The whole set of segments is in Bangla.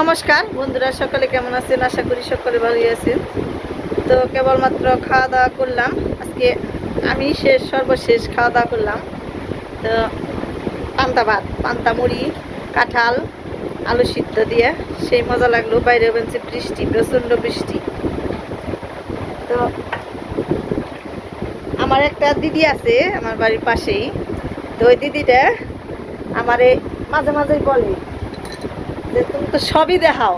নমস্কার বন্ধুরা, সকলে কেমন আছেন? আশা করি সকলে ভালোই আছেন। তো কেবলমাত্র খাওয়া দাওয়া করলাম আজকে। আমি সর্বশেষ খাওয়া দাওয়া করলাম। তো পান্তা ভাত, পান্তা মুড়ি, কাঁঠাল, আলু সিদ্ধ দিয়ে সেই মজা লাগলো। বাইরে বলছে বৃষ্টি, প্রচণ্ড বৃষ্টি। তো আমার একটা দিদি আছে আমার বাড়ির পাশেই। তো ওই দিদিটা আমারে মাঝে মাঝেই বলে যে তুমি তো সবই দেখাও,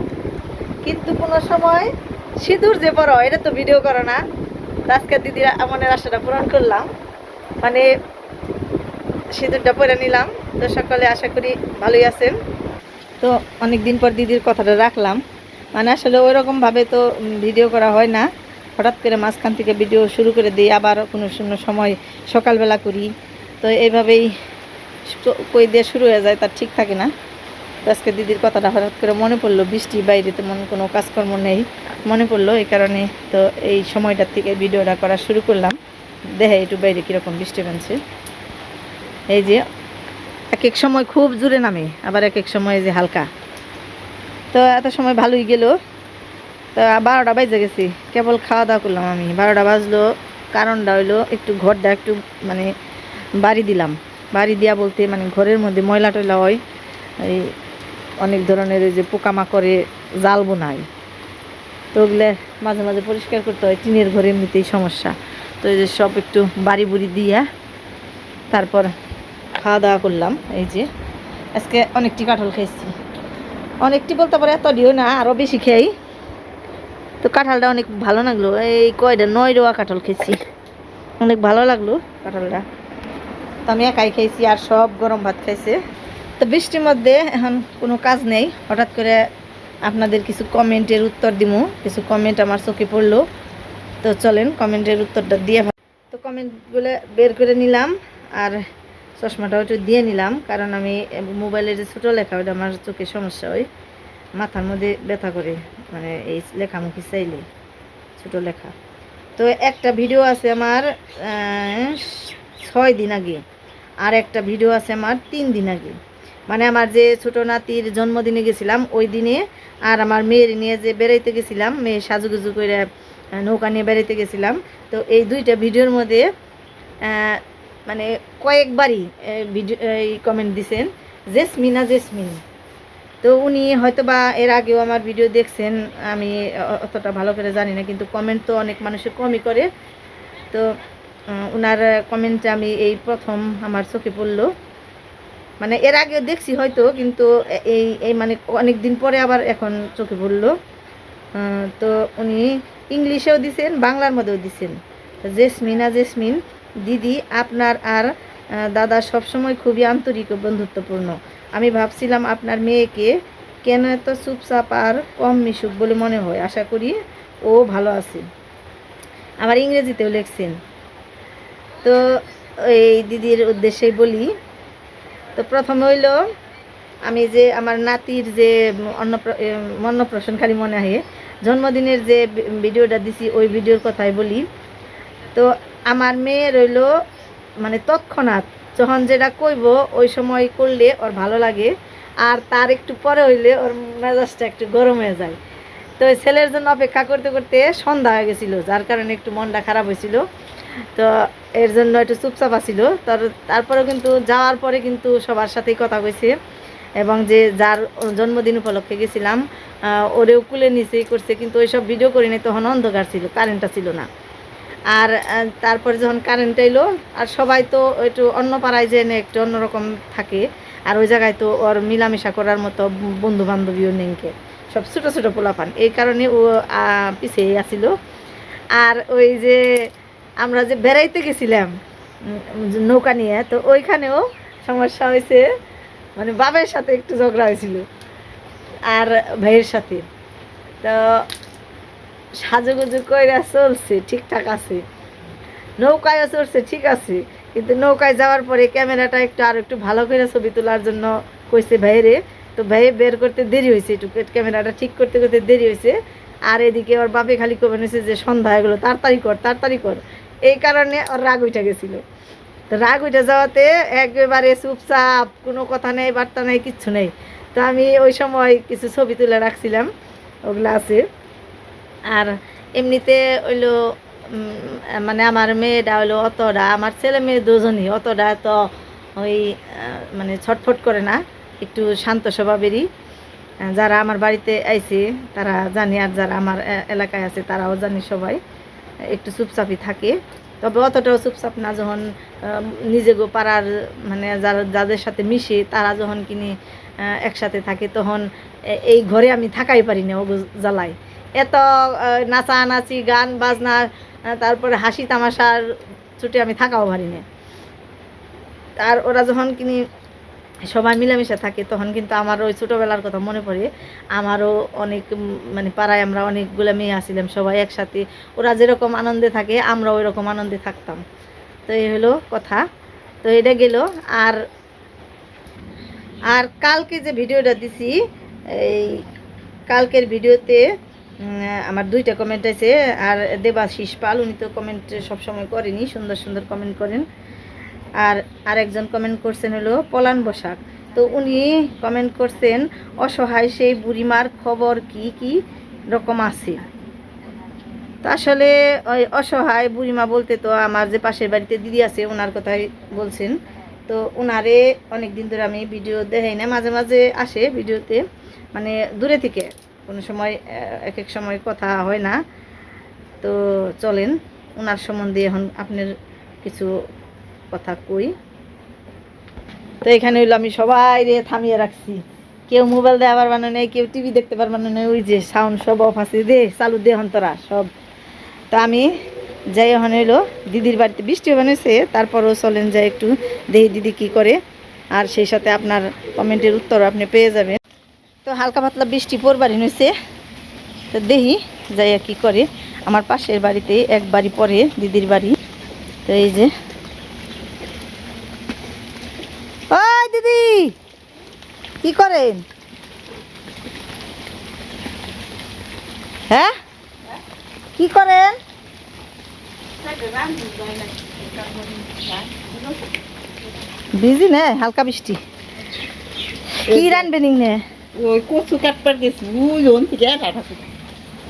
কিন্তু কোনো সময় সিঁদুর যে পরো এটা তো ভিডিও করো না। আজকে দিদির মনের আশাটা পূরণ করলাম, মানে সিঁদুরটা পরে নিলাম। তো সকালে আশা করি ভালোই আছেন। তো অনেক দিন পর দিদির কথাটা রাখলাম, মানে আসলে ওই রকমভাবে তো ভিডিও করা হয় না। হঠাৎ করে মাঝখান থেকে ভিডিও শুরু করে দিই, আবার কোনো সময় সকালবেলা করি। তো এইভাবেই কই দিয়ে শুরু হয়ে যায়, তার ঠিক থাকে না। তো আজকে দিদির কথাটা হঠাৎ করে মনে পড়লো, বৃষ্টি, বাইরে তেমন কোনো কাজকর্ম নেই, মনে পড়লো এই কারণে। তো এই সময়টার থেকে ভিডিওটা করা শুরু করলাম। দেখে একটু বাইরে কীরকম বৃষ্টি নামছে। এই যে এক এক সময় খুব জোরে নামে, আবার এক এক সময় যে হালকা। তো এত সময় ভালোই গেল। তো 12টা বাজে গেছি, কেবল খাওয়া দাওয়া করলাম আমি। 12টা বাজলো, কারণটা হইলো একটু ঘরটা একটু মানে বাড়ি দিলাম। বাড়ি দেওয়া বলতে মানে ঘরের মধ্যে ময়লা টয়লা হয়, এই অনেক ধরনের এই যে পোকামাকড়ে জাল বোনায়। তো ওগুলো মাঝে মাঝে পরিষ্কার করতে হয়, টিনের ঘরে এমনিতেই সমস্যা। তো এই যে সব একটু বাড়ি বুড়ি দিয়া তারপর খাওয়া দাওয়া করলাম। এই যে আজকে অনেকটি কাঁঠাল খেয়েছি, অনেকটি বলতে পারে এতটিও না, আরও বেশি খেয়েই। তো কাঁঠালটা অনেক ভালো লাগলো। এই কয়টা 9 রোয়া কাঁঠাল খেয়েছি, অনেক ভালো লাগলো কাঁঠালটা। তো আমি একাই খেয়েছি, আর সব গরম ভাত খাইছে। তো বৃষ্টির মধ্যে এখন কোনো কাজ নেই, হঠাৎ করে আপনাদের কিছু কমেন্টের উত্তর দিব। কিছু কমেন্ট আমার চোখে পড়লো, তো চলেন কমেন্টের উত্তরটা দিয়ে। তো কমেন্টগুলো বের করে নিলাম, আর চশমাটাও একটু দিয়ে নিলাম, কারণ আমি মোবাইলে যে ছোটো লেখা ওটা আমার চোখে সমস্যা হয়, মাথার মধ্যে ব্যথা করে, মানে এই লেখামুখি চাইলে ছোটো লেখা। তো একটা ভিডিও আছে আমার 6 দিন আগে, আর একটা ভিডিও আছে আমার 3 দিন আগে। মানে আমার যে ছোটো নাতির জন্মদিনে গেছিলাম ওই দিনে, আর আমার মেয়ের নিয়ে যে বেড়াইতে গেছিলাম, মেয়ে সাজুগুজু করে নৌকা নিয়ে বেড়াইতে গেছিলাম। তো এই দুইটা ভিডিওর মধ্যে মানে কয়েকবারই ভিডিও এই কমেন্ট দিছেন জেসমিনা জেসমিন। তো উনি হয়তো বা এর আগেও আমার ভিডিও দেখছেন, আমি অতটা ভালো করে জানি না, কিন্তু কমেন্ট তো অনেক মানুষের কমই করে। তো ওনার কমেন্টটা আমি এই প্রথম আমার চোখে পড়লো। মানে এর আগেও দেখছি হয়তো, কিন্তু এই এই মানে অনেক দিন পরে আবার এখন চোখে পড়লো। তো উনি ইংলিশেও দিছেন, বাংলার মধ্যেও দিছেন। জেসমিনা জেসমিন দিদি, আপনার আর দাদা সবসময় খুবই আন্তরিক ও বন্ধুত্বপূর্ণ। আমি ভাবছিলাম আপনার মেয়েকে কেন এত চুপচাপ আর কম মিশুক বলে মনে হয়। আশা করি ও ভালো আছে। আমার ইংরেজিতেও লিখছেন। তো এই দিদির উদ্দেশ্যেই বলি। তো প্রথমে হইল আমি যে আমার নাতির যে অন্নপ্রাশন খালি মনে হয় জন্মদিনের যে ভিডিওটা দিছি ওই ভিডিওর কথাই বলি। তো আমার মেয়ে রইল মানে তৎক্ষণাৎ যখন যেটা কইব ওই সময় করলে ওর ভালো লাগে, আর তার একটু পরে হইলে ওর মেজাজটা একটু গরম হয়ে যায়। তো ছেলের জন্য অপেক্ষা করতে করতে সন্ধ্যা হয়ে গেছিলো, যার কারণে একটু মনটা খারাপ হয়েছিল। তো এর জন্য একটু চুপচাপ আছিল। তারপরেও কিন্তু যাওয়ার পরে কিন্তু সবার সাথেই কথা কইছে, এবং যে যার জন্মদিন উপলক্ষে গেছিলাম ওরেও কুলে নিচেই করছে, কিন্তু ওইসব ভিডিও করি নাই, তখন অন্ধকার ছিল, কারেন্টটা ছিল না। আর তারপরে যখন কারেন্ট এলো, আর সবাই তো একটু অন্য পাড়ায় যেয়ে একটু অন্যরকম থাকে, আর ওই জায়গায় তো ওর মিলামেশা করার মতো বন্ধু বান্ধবীও নেইকে, সব ছোটো ছোটো পোলাপান, এই কারণে ও পিছিয়ে আসিল। আর ওই যে আমরা যে বেড়াইতে গেছিলাম নৌকা নিয়ে, তো ওইখানেও সমস্যা হয়েছে, মানে বাবার সাথে একটু ঝগড়া হয়েছিল আর ভাইয়ের সাথে। তো সাজুগুজু কইরা চলছে, ঠিকঠাক আছে, নৌকায়ও চলছে ঠিক আছে, কিন্তু নৌকায় যাওয়ার পরে ক্যামেরাটা একটু আর একটু ভালো করে ছবি তোলার জন্য কইছে ভাইরে। তো ভাই বের করতে দেরি হয়েছে, একটু ক্যামেরাটা ঠিক করতে করতে দেরি হয়েছে। আর এদিকে ওর বাপে খালি কবে নিয়েছে যে সন্ধ্যা হয়ে গেলো, তাড়াতাড়ি কর তাড়াতাড়ি কর, এই কারণে ওর রাগ উঠে গেছিলো। তো রাগ উঠে যাওয়াতে একেবারে চুপচাপ, কোনো কথা নেই, বার্তা নেই, কিচ্ছু নেই। তো আমি ওই সময় কিছু ছবি তুলে রাখছিলাম, ওগুলো আছে। আর এমনিতে হইলো মানে আমার মেয়েটা হইলো অতটা, আমার ছেলে মেয়ে দুজনই অতটা তো ওই মানে ছটফট করে না, একটু শান্ত স্বভাবেরই। যারা আমার বাড়িতে আইছে তারা জানে, আর যারা আমার এলাকায় আছে তারাও জানি, সবাই একটু চুপচাপই থাকে। তবে অতটাও চুপচাপ না, যখন নিজে গো পাড়ার মানে যাদের সাথে মিশে তারা যখন কিনি একসাথে থাকে, তখন এই ঘরে আমি থাকাই পারি না, ও জ্বালায় এত নাচানাচি গান বাজনা, তারপরে হাসি তামাশার ছুটে আমি থাকাও পারি না। আর ওরা যখন কিনি সবাই মিলেমিশে থাকে, তখন কিন্তু আমার ওই ছোটোবেলার কথা মনে পড়ে। আমারও অনেক মানে পাড়ায় আমরা অনেকগুলো মেয়ে আসছিলাম সবাই একসাথে, ওরা যেরকম আনন্দে থাকে আমরা ওই রকম আনন্দে থাকতাম। তো এই হলো কথা। তো এটা গেল। আর আর কালকে যে ভিডিওটা দিছি, এই কালকের ভিডিওতে আমার 2টা কমেন্ট আছে। আর দেবাশিস পাল, উনি তো কমেন্ট সবসময় করেনি, সুন্দর সুন্দর কমেন্ট করেন। আর আরেকজন কমেন্ট করছেন হলো পলান বসাক। তো উনি কমেন্ট করছেন, অসহায় সেই বুড়িমার খবর কি কি রকম আছে। তো আসলে ওই অসহায় বুড়িমা বলতে তো আমার যে পাশের বাড়িতে দিদি আছে ওনার কথাই বলছেন। তো ওনারে অনেক দিন ধরে আমি ভিডিও দেখাই না, মাঝে মাঝে আসে ভিডিওতে, মানে দূরে থেকে, কোনো সময় এক এক সময় কথা হয় না। তো চলেন ওনার সম্বন্ধে এখন আপনার কিছু কথা কই। তো এখানে হইলো আমি সবাই রে থামিয়ে রাখছি, কেউ মোবাইল দেওয়া পারবানো নেই, কেউ টিভি দেখতে পারবানো নেই, ওই যে সাউন্ড সব অফ আছে, দে চালু দে হন্তরা সব। তো আমি যাই এখন হইলো দিদির বাড়িতে, বৃষ্টি বানিয়েছে, তারপরও চলেন যাই একটু দেখি দিদি কি করে, আর সেই সাথে আপনার কমেন্টের উত্তর আপনি পেয়ে যাবেন। তো হালকা পাতলা বৃষ্টি পড়বারই হয়েছে, তো দেখি যাই কি করে। আমার পাশের বাড়িতে এক বাড়ি পরে দিদির বাড়ি। তো এই যে, ওই দিদি কি করেন? হ্যাঁ কি করেন? বিজি নে, হালকা বৃষ্টি কি রানবেন নে? ওই কচু কাটবার গেছি, ওই ওন থেকে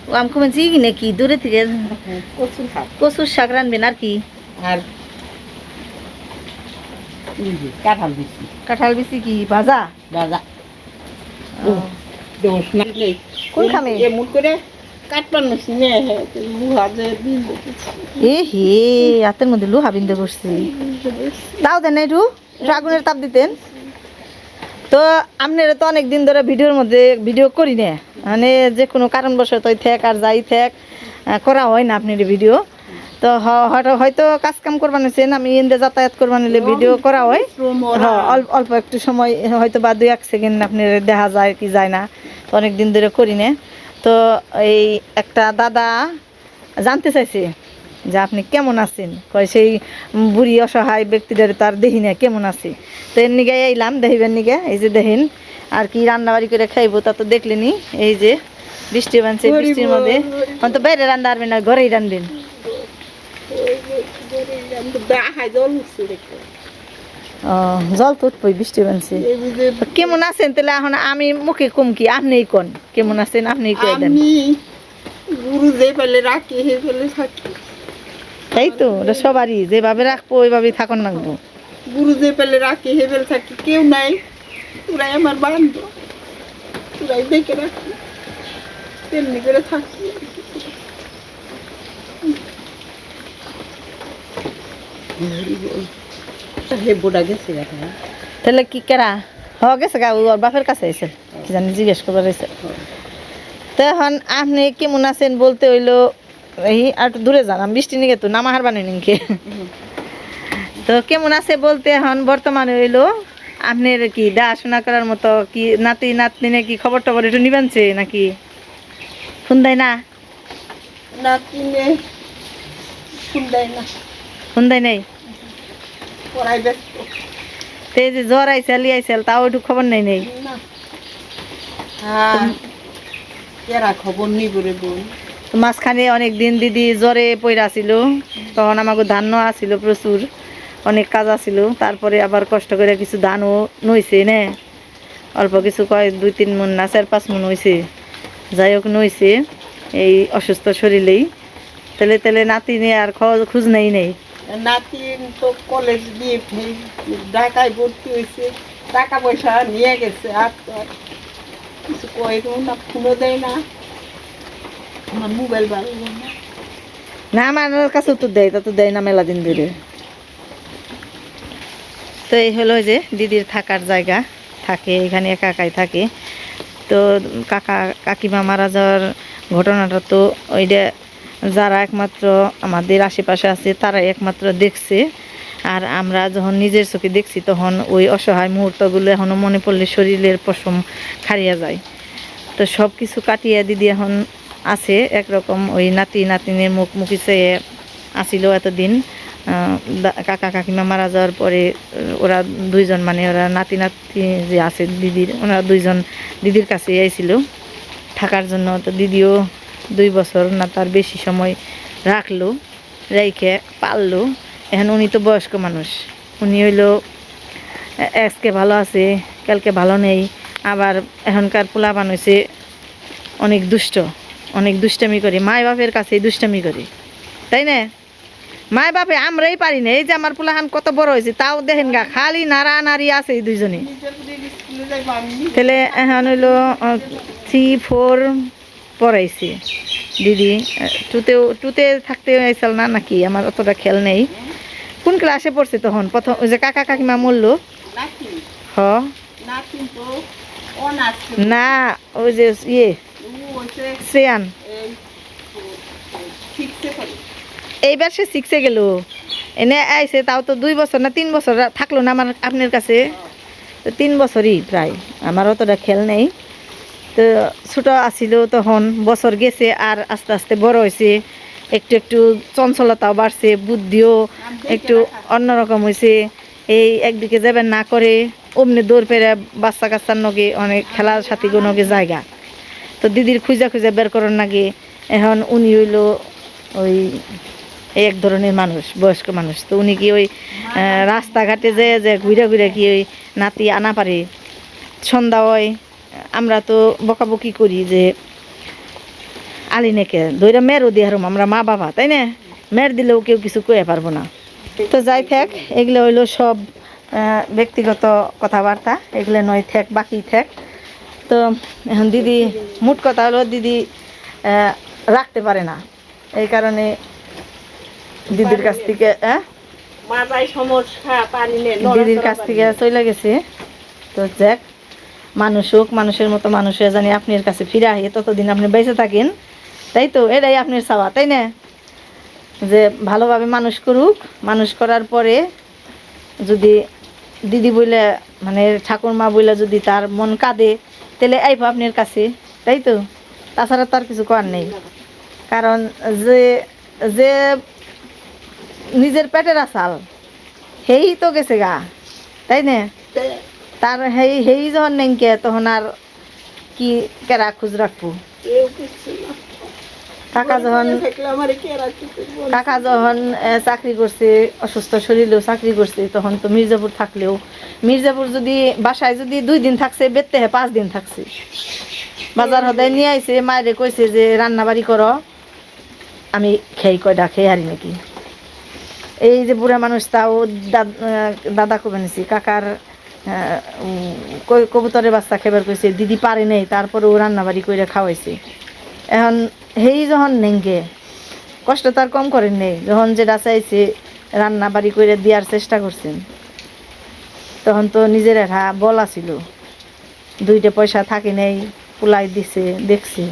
ও আমি কমেছি কি নাকি দূরে থেকে কচুর শাক কচুর শাক রানবেন আর কি? আর কাঁঠাল দিচ্ছি, কাঁঠাল বিচি কি ভাজা? দাদা ও, দোষ না নেই কোন খামে? এমন করে কাটবার নছি নে লুহা যে দিন এ হে, হাতের মধ্যে লোহা বিন্দু করছে, দাও দেন একটু, একটু আগুনের তাপ দিতেন। তো আপনারা তো অনেক দিন ধরে ভিডিওর মধ্যে ভিডিও করি না, মানে যে কোনো কারণবশত থাক আর যাই থাক করা হয় না আপনার ভিডিও। তো হয়তো কাজ কাম করবা নিছেন, আমি এনদে যাতায়াত করবা নিলে ভিডিও করা হয়, হ্যাঁ অল্প একটু সময় হয়তো বা 2-1 সেকেন্ড আপনার দেখা যায় কি যায় না। তো অনেক দিন ধরে করি না। তো এই একটা দাদা জানতে চাইছে যে আপনি কেমন আছেন, কয় সেই বুড়ি অসহায় ব্যক্তিদের তার দেখি না কেমন আছে। তো এর নিগে এলাম দেখিবেন নিগে, এই যে দেখেন আর কি রান্নাবাড়ি করে খাইবো তা তো দেখলেনি। এই যে বৃষ্টি বানছে, বৃষ্টির মধ্যে এখন তো বাইরে রান্না পারবেন না, ঘরেই রানবেন। ও জল তো উঠবই, বৃষ্টি বানছে। কেমন আছেন তাহলে এখন আমি মুখে কম কি, আপনিই কোন কেমন আছেন, আপনিই কয়ে দেন। গুরু যে পেলে রাখি হে পেলে থাকি, তাই তো ওটা সবারই যেভাবে রাখবো ওইভাবেই থাকুন লাগবো। গুরু যে পেলে রাখি হে পেলে থাকি, কেউ নাই, তোরাই আমার বান্ধব, তোরাই দেখে রাখি, তেমনি করে থাকি। তাহলে কি কেরা গেছে গা, ওর বাপের কাছে এসে কি জানি জিজ্ঞেস করবার এসে। তো এখন আপনি কেমন আছেন বলতে হইলো এই আর একটু দূরে যান, আমি বৃষ্টি নিয়ে তো নামাহার বানাই নিকে। তো কেমন আছে বলতে এখন বর্তমানে হইলো আপনার কি দেখাশোনা করার মতো কি নাতি নাতনি নাকি খবর টবর একটু নিবানছে নাকি? ফোন দেয় না? নাতিনে ফোন দেয় না, ফোন দেয় নাই? পড়াই ব্যস্ত। তো এই যে জ্বর আইসাল আইসাল তাও একটু খবর নেই নেই? না, হ্যাঁ এরা খবর নিব রে বোন। মাঝখানে অনেক দিন দিদি জ্বরে পইরা ছিল, তখন আমাকে ধানও আসিল প্রচুর, অনেক কাজ আছিল, তারপরে আবার কষ্ট করে কিছু ধানও নইছে নে, অল্প কিছু কয় 2-3 মণ না 4-5 মণ হয়েছে, যাই হোক নইছে এই অসুস্থ শরীরেই। তেলে তেলে নাতি নিয়ে আর খোঁজ নেই। নাতিন তো কলেজ দিয়ে ঢাকায় ভর্তি হয়েছে, টাকা পয়সা নিয়ে গেছে, আর তো আর কিছু কয় না, ফোনও দেয় না, আমার মোবাইল বাড়াবো না। না আমার কাছে তো দেয়, তা তো দেয় না মেলা দিন ধরে। তো এই হলো যে দিদির থাকার জায়গা, থাকে এখানে একা একাই থাকে। তো কাকিমা মারা যাওয়ার ঘটনাটা তো ওইটা যারা একমাত্র আমাদের আশেপাশে আছে তারাই একমাত্র দেখছে। আর আমরা যখন নিজের চোখে দেখছি তখন ওই অসহায় মুহূর্তগুলো এখনও মনে পড়লে শরীরের পশম খারিয়া যায়। তো সব কিছু কাটিয়ে দিদি এখন আছে একরকম, ওই নাতি নাতিনের মুখোমুখি চেয়ে আসিল এতদিন। কাকা কাকিমা মারা যাওয়ার পরে ওরা দুইজন, মানে ওরা নাতি যে আছে দিদির, ওনারা দুইজন দিদির কাছে আইছিল থাকার জন্য। তো দিদিও 2 বছর না তার বেশি সময় রাখলো, রেখে পাললো। এখন উনি তো বয়স্ক মানুষ, উনি হইলো আজকে ভালো আছে, কালকে ভালো নেই। আবার এখনকার পোলাপান হয়েছে অনেক দুষ্টামি করে, মায় বাপের কাছেই দুষ্টামি করে, তাই না? মায় বাপে আমরাই পারি না। এই যে আমার পোলাহান কত বড় হয়েছে, তাও দেখেন গা খালি নাড়ি আছে এই দুইজনে। তাহলে এখন হইলো 3-4 পড়াইছে দিদি। টুতে থাকতে আইসাল না নাকি, আমার অতটা খেয়াল নেই। কোন ক্লাসে পড়ছে তখন প্রথম ওই যে কাকা কাকিমা মরলো? হ না, ওই যে শ্রেয়ান এইবার সে 6-এ গেল, এনে আইসে তাও তো 2 বছর না 3 বছর থাকলো না আমার আপনার কাছে। তো 3 বছরই প্রায়, আমার অতটা খেয়াল নেই। তো ছোটো আসিল তখন, বছর গেছে আর আস্তে আস্তে বড় হয়েছে, একটু একটু চঞ্চলতাও বাড়ছে, বুদ্ধিও একটু অন্যরকম হয়েছে। এই একদিকে যাবেন না করে অমনি দৌড় পেরে বাচ্চা কাচ্চার নগে অনেক খেলার সাথীগো নগে জায়গা। তো দিদির খুঁজা বের করার নাগে এখন উনি হইলো ওই এক ধরনের মানুষ, বয়স্ক মানুষ। তো উনি কি ওই রাস্তাঘাটে যে ঘুরে কি ওই নাতি আনা পারে, সন্ধ্যা হয় আমরা তো বকাবকি করি যে আলিনেকে দইরা মেরও দিয়ে হারম আমরা মা বাবা, তাই না? মের দিলেও কেউ কিছু কয়ে পারবো না। তো যাই থাক, এগুলো হইলো সব ব্যক্তিগত কথাবার্তা, এগুলো নয় থাক, বাকি থাক। তো এখন দিদি মোট কথা হলো দিদি রাখতে পারে না, এই কারণে দিদির কাছ থেকে দিদির কাছ থেকে চলে গেছে। তো যাক, মানুষ হোক, মানুষের মতো মানুষের জানি আপনার কাছে ফিরে আহে, ততদিন আপনি বেঁচে থাকেন, তাই তো? এটাই আপনার চাওয়া, তাই না? যে ভালোভাবে মানুষ করুক, মানুষ করার পরে যদি দিদি বইলে মানে ঠাকুরমা বইলে যদি তার মন কাঁদে তাহলে আইব আপনার কাছে, তাই তো? তাছাড়া তার কিছু করার নেই। কারণ যে যে নিজের পেটের আসাল হেই তো গেছে গা, তাই না? তার হেই যখন নেংকে তখন আর কি কেরা খোঁজ রাখবো। কাকা যখন চাকরি করছে, অসুস্থ শরীরেও চাকরি করছে, তখন তো মির্জাপুর থাকলেও, মির্জাপুর যদি বাসায় যদি 2 দিন থাকছে, বেরতে 5 দিন থাকছে। বাজার হদায় নিয়ে আইছে, মায়েরে কইছে যে রান্না বাড়ি করো, আমি কয়টা খেয়ে হারি নাকি। এই যে বুড়া মানুষ, তাও দাদা কবে নিছি কাকার কবুতরের বাচ্চা খেবার কইছে, দিদি পারে নেই, তারপরেও রান্নাবাড়ি করে খাওয়াইছে। এখন হেই যখন নেঙ্গে কষ্ট তার কম করেন নেই, যখন যেটা চাইছে রান্না বাড়ি করে দেওয়ার চেষ্টা করছেন, তখন তো নিজের একটা বল আছিল, 2টা পয়সা থাকে নেই, পুলাই দিছে দেখছি।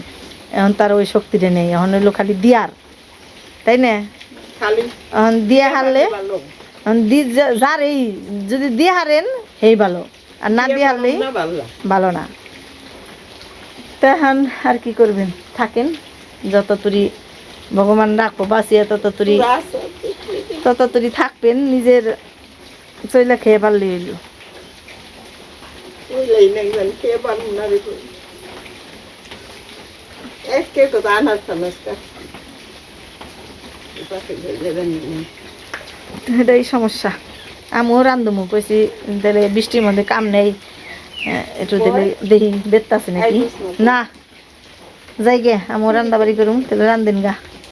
এখন তার ওই শক্তিটা নেই, এখন হইলো খালি দিয়ার, তাই না? এখন দিয়ে হারলে যার এই যদি দিয়ে হারেন সেই ভালো, আর না দিয়ে হারলেই ভালো না। তো এখন আর কি করবেন, থাকেন, যত তুরি ভগবান রাখবো বাঁচিয়ে তত তুরি থাকবেন, নিজের চইলা খেয়ে পারলে হইল। এটাই সমস্যা। আমিও রান্ধমু কইছি, তাহলে বৃষ্টির মধ্যে কাম নেই, একটু দেখি বেত্তা আছে নাকি না যাই গে আমি রান্না বাড়ি করুম তাহলে রান্ধেন গা